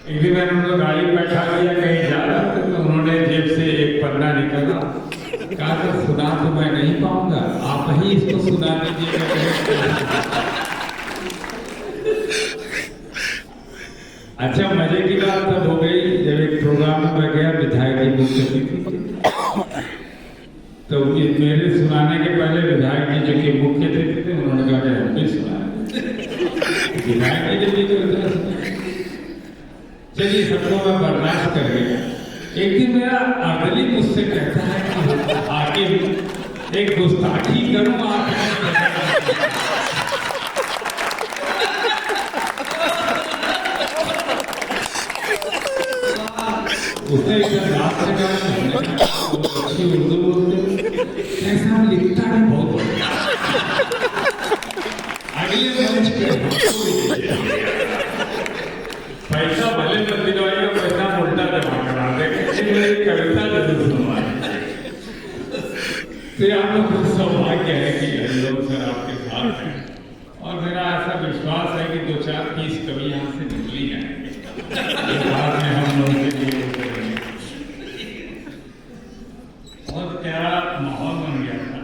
एक दिन मैंने उनको गाड़ी में बैठा दिया कहीं जा रहा था, तो उन्होंने जेब से एक पन्ना निकाला, कहा तो सुना तो मैं नहीं पाऊंगा, आप ही इसको सुना दीजिएगा। अच्छा मजे की बात तब हो गई जब एक प्रोग्राम में गया, विधायक जी मुख्य अतिथि, तो मेरे सुनाने के पहले विधायक जी जो कि मुख्य अतिथि थे उन्होंने कहा हम भी सुना। विधायक जी जब भी चलिए सबको मैं बर्दाश्त कर गया। एक दिन मेरा अगली मुझसे कहता है कि आगे एक गुस्ताखी करूं आप, उसने रात से कहा अच्छी उर्दू बोलते ऐसा लिखता है बहुत बढ़िया। अगले मंच पे पैसा भले मत दिलवाइए, पैसा उल्टा जमा करा देंगे, मेरी कविता जरूर सुनवाए। तो आप लोग को सौभाग्य है कि लोग सर आपके साथ हैं, और मेरा ऐसा विश्वास है कि 2-4-30 कवि यहाँ से निकली जाएंगे बाद में हम लोगों के लिए करेंगे। बहुत प्यारा माहौल बन गया था।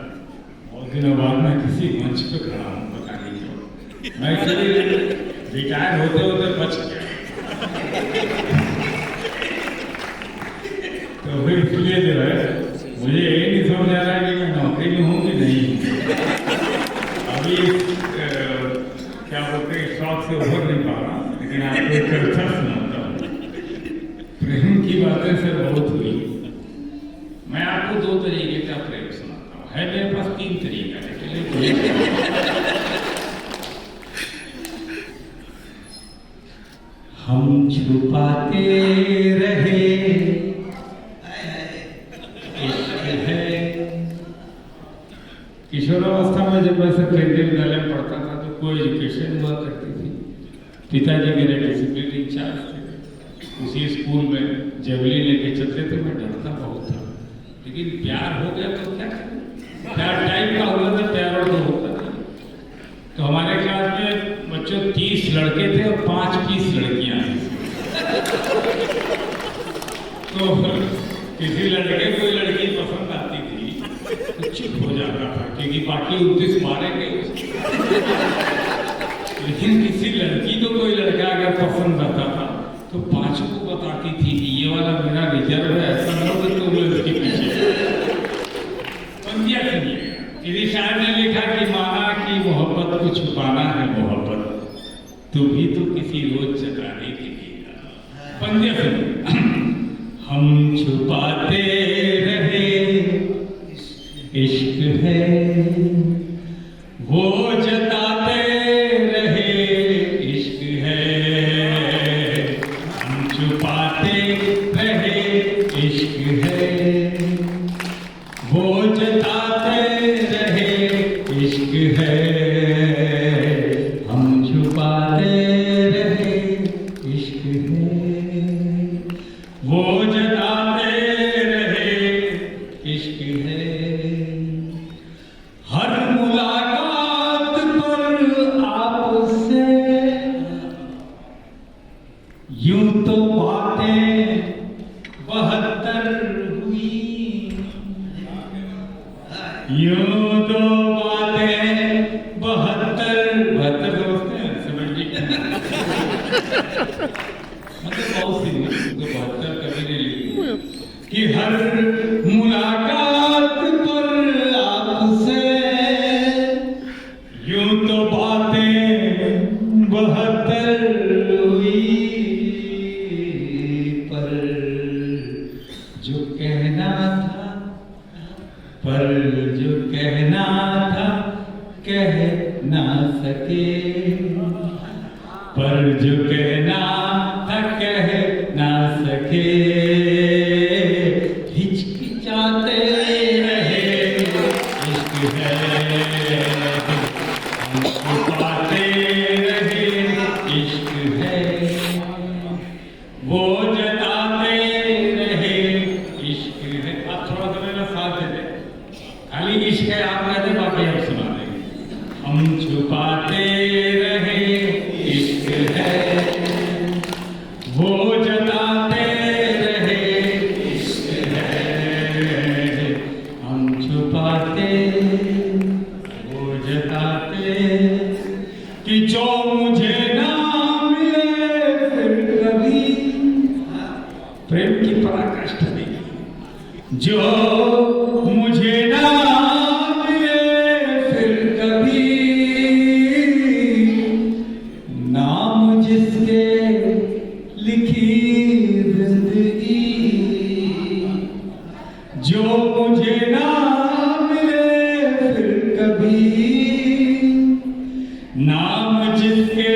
बहुत दिनों बाद मैं किसी मंच पे खड़ा हूँ, पता नहीं क्यों। मैं एक्चुअली रिटायर होते होते बच गया, तो फिर इसलिए जो है मुझे ये नहीं समझ आ रहा है कि मैं नौकरी में हूँ कि नहीं हूँ। अभी क्या बोलते हैं शौक से उभर नहीं पा रहा, लेकिन आपको एक कविता सुनाता हूँ। प्रेम की बातें से बहुत हुई। मैं आपको 2 तरीके का प्रेम सुनाता हूँ, है मेरे पास 3 तरीका है। हम छुपाते रहे किशोरावस्था में जब मैं केंद्रीय विद्यालय में पढ़ता था तो कोई एजुकेशन हुआ करती थी। पिताजी मेरे डिसिप्लिन इंचार्ज थे, उसी स्कूल में जेवलिन लेके चलते थे। मैं डरता बहुत था, लेकिन प्यार हो गया तो क्या करें, प्यार टाइप का हुआ था, प्यार और तो होता था। तो हमारे क्लास में बच्चों 30 लड़के थे और 5 20 लड़कियां थी। तो किसी लड़के कोई लड़की पसंद आती थी तो चुप हो जाता था, क्योंकि बाकी 29 मारेंगे उसको। लेकिन किसी लड़की को कोई लड़का अगर पसंद आता था तो 5 को बताती थी कि ये वाला मेरा रिजर्व है, ऐसा ना हो तो उसके पीछे पंक्तियां सुनिएगा। किसी शायर ने लिखा कि माना कि मोहब्बत को छुपाना है मोहब्बत, तो भी तो किसी रोज जगाने के लिए पंक्तियां सुनिएगा। हम छुपाते रहे इश्क है, वो जताते रहे इश्क है। हम छुपाते रहे इश्क है, वो जताते रहे इश्क है। हम छुपाते रहे इश्क है, वो जताते रहे इश्क है। हर मुलाकात पर आपसे यूं तो बातें 72 हुई, यूं तो बातें 72 दोस्त हैं 70 मतलब बहुत सी तो 72 कभी नहीं लिखी कि हर मुलाकात पर आपसे यूं तो बातें 72 हुई, पर जो कहना था, पर जो कहना था कह ना सके, पर जो कहना था कह ना सके। हिचकिचाते प्रेम की पराकाष्ठा देखी। जो मुझे ना मिले फिर कभी, नाम जिसके लिखी जिंदगी, जो मुझे ना मिले फिर कभी, नाम जिसके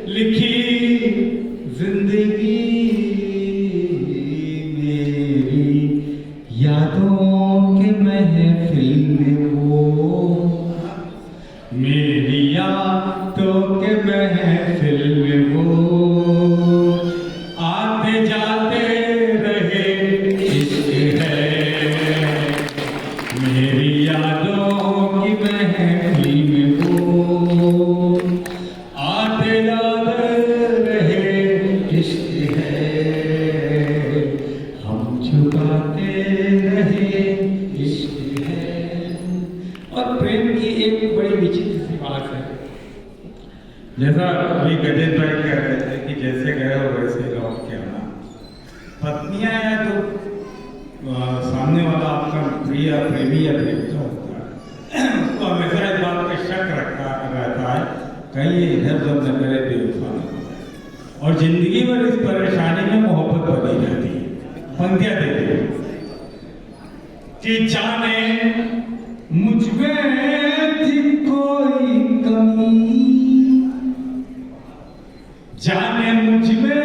लिखी जिंदगी, मेरी यादों के महफिल में वो, मेरी यादों के महफिल में वो, आते जाते रहे इश्क है, मेरी यादों की महफिल में वो, आते जाते रहे इश्क है, हम छुपाते रहे इश्क है। और प्रेम की एक बड़ी विचित्र सी बात है, जैसा अभी गजेंद्र भाई कह रहे थे कि जैसे गए हो वैसे लौट के आना। पत्नियां या तो सामने वाला आपका प्रिय प्रेमी या प्रेमिका होता है, उसको हमेशा इस बात का शक रहता है कहीं ये इधर उधर न करे, बेवफा न हो जाए, और जिंदगी भर इस परेशानी में मोहब्बत बनी रहती है। पंक्तियां देखिए कि जाने मुझ में थी कोई कमी, जाने मुझ में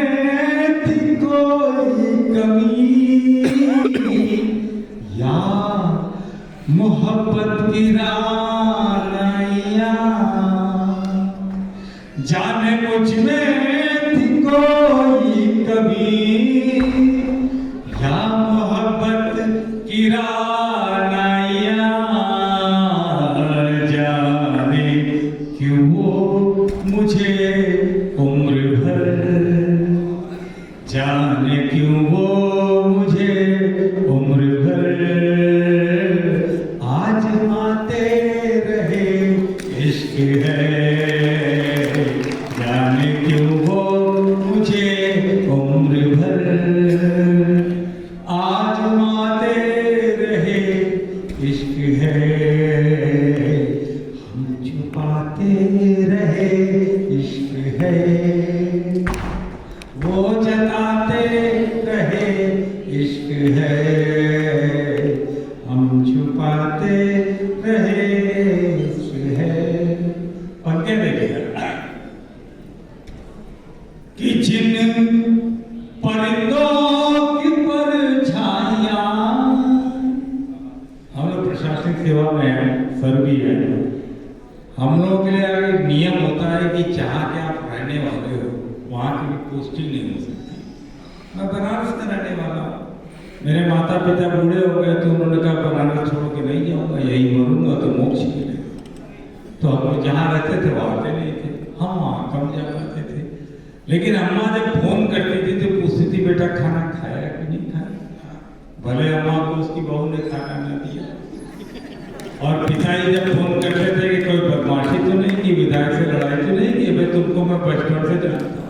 थी कोई कमी, या मोहब्बत की रानिया, जाने मुझ में थी कोई कमी, या मोहब्बत की रानिया, जाने क्यों वो मुझे उम्र भर, जाने क्यों वो मुझे उम्र भर, आजमाते रहे इश्क है, जाने क्यों वो मुझे उम्र भर, आजमाते रहे इश्क है, हम छुपाते रहे इश्क है, वो जताते रहे इश्क है, हम छुपाते रहे इश्क है। पंक्ति देखिए कि जिन परिंदों की परछाइयां, हम लोग प्रशासनिक सेवा में है, सर भी है, हम लोगों के लिए एक नियम होता है कि जहाँ के आप रहने वाले हो वहाँ की भी पोस्टिंग नहीं हो सकती। मैं बनारस का रहने वाला हूँ, मेरे माता पिता बूढ़े हो गए तो उन्होंने कहा बनारस छोड़ के नहीं जाऊँगा, यही मरूंगा तो मोक्ष मिलेगा। तो हम लोग जहाँ रहते थे वो आते नहीं थे, हम वहाँ कम जा पाते थे। लेकिन अम्मा जब फोन करती थी तो पूछती थी बेटा खाना खाया कि नहीं खाया, भले अम्मा को उसकी बहू ने खाना न दिया। और पिताजी जब फोन करते थे कि कोई बदमाशी तो नहीं की, विधायक से लड़ाई तो नहीं की, भाई तुमको मैं बचपन से जानता हूँ।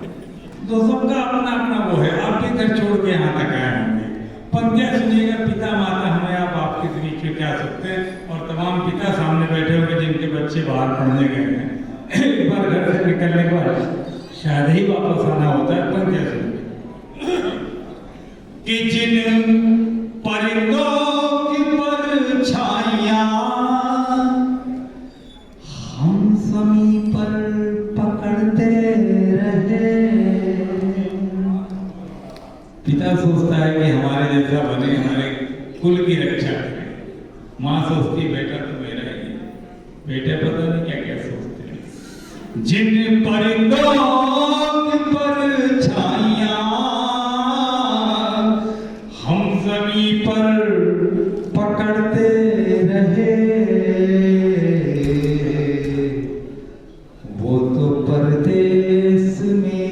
तो सबका अपना अपना वो है, आप भी घर छोड़ के यहाँ तक आए होंगे। पंक्तियां सुनिएगा, पिता माता हमें आप आपके बीच में क्या सकते हैं, और तमाम पिता सामने बैठे होंगे जिनके बच्चे बाहर पढ़ने गए हैं, एक बार घर से निकलने के बाद शायद ही वापस आना होता है। पंक्तियां सुनिए कि जिन परिंदों की परछाइयां हम समी पर पकड़ते रहे, पिता सोचता है कि हमारे जैसा बने, हमारे कुल की रक्षा करें। माँ सोचती बेटा तो मेरा ही, बेटे पता नहीं क्या क्या सोचते हैं। जिन परिंदों की परछाइयां हम जमीन पर पकड़ते रहे, वो तो परदेश में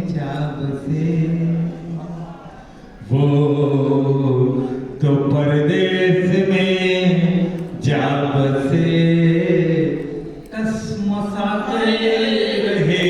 जा बसे, वो तो परदेश में जा बसे, कसमसाते रहे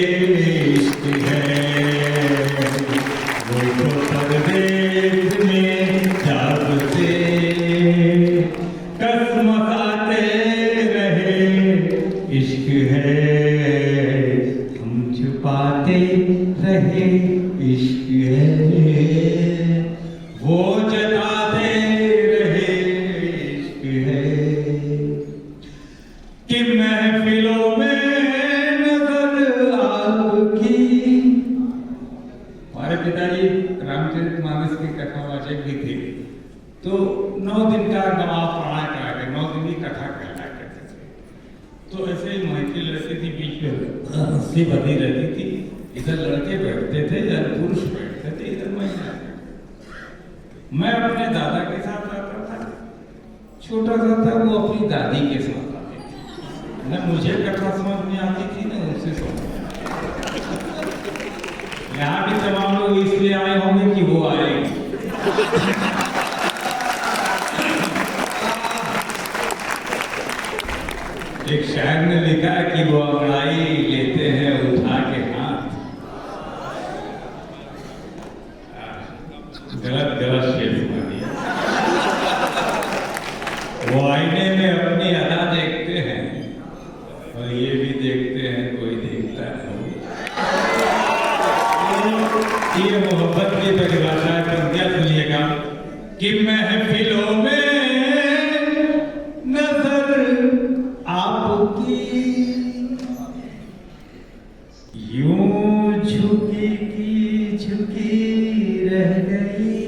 रामचरितमानस की कथावाचक भी थे, तो 9 दिन का नवाब पढ़ा करा के 9 दिन की कथा कहला करते थे। तो ऐसे ही महफिल रहती थी, बीच में हंसी बनी रहती थी, इधर लड़के बैठते थे, इधर पुरुष बैठते थे, इधर महिला। मैं अपने दादा के साथ आता था, छोटा सा था, वो अपनी दादी के साथ आते थे। न मुझे कथा समझ में आती थी, न उनसे समझ में आती थी। यहाँ भी तमाम लोग इसलिए आए होंगे कि वो आएंगे। एक शायर ने लिखा कि वो अंगड़ाई लेते हैं उठा के हाथ। गलत शेर सुना दिया। वो आईने में अपनी अदा देखते हैं और ये भी देखते हैं कोई देखता नहीं। ये मोहब्बत की परिभाषा है। तुम क्या सुनिएगा कि महफिलों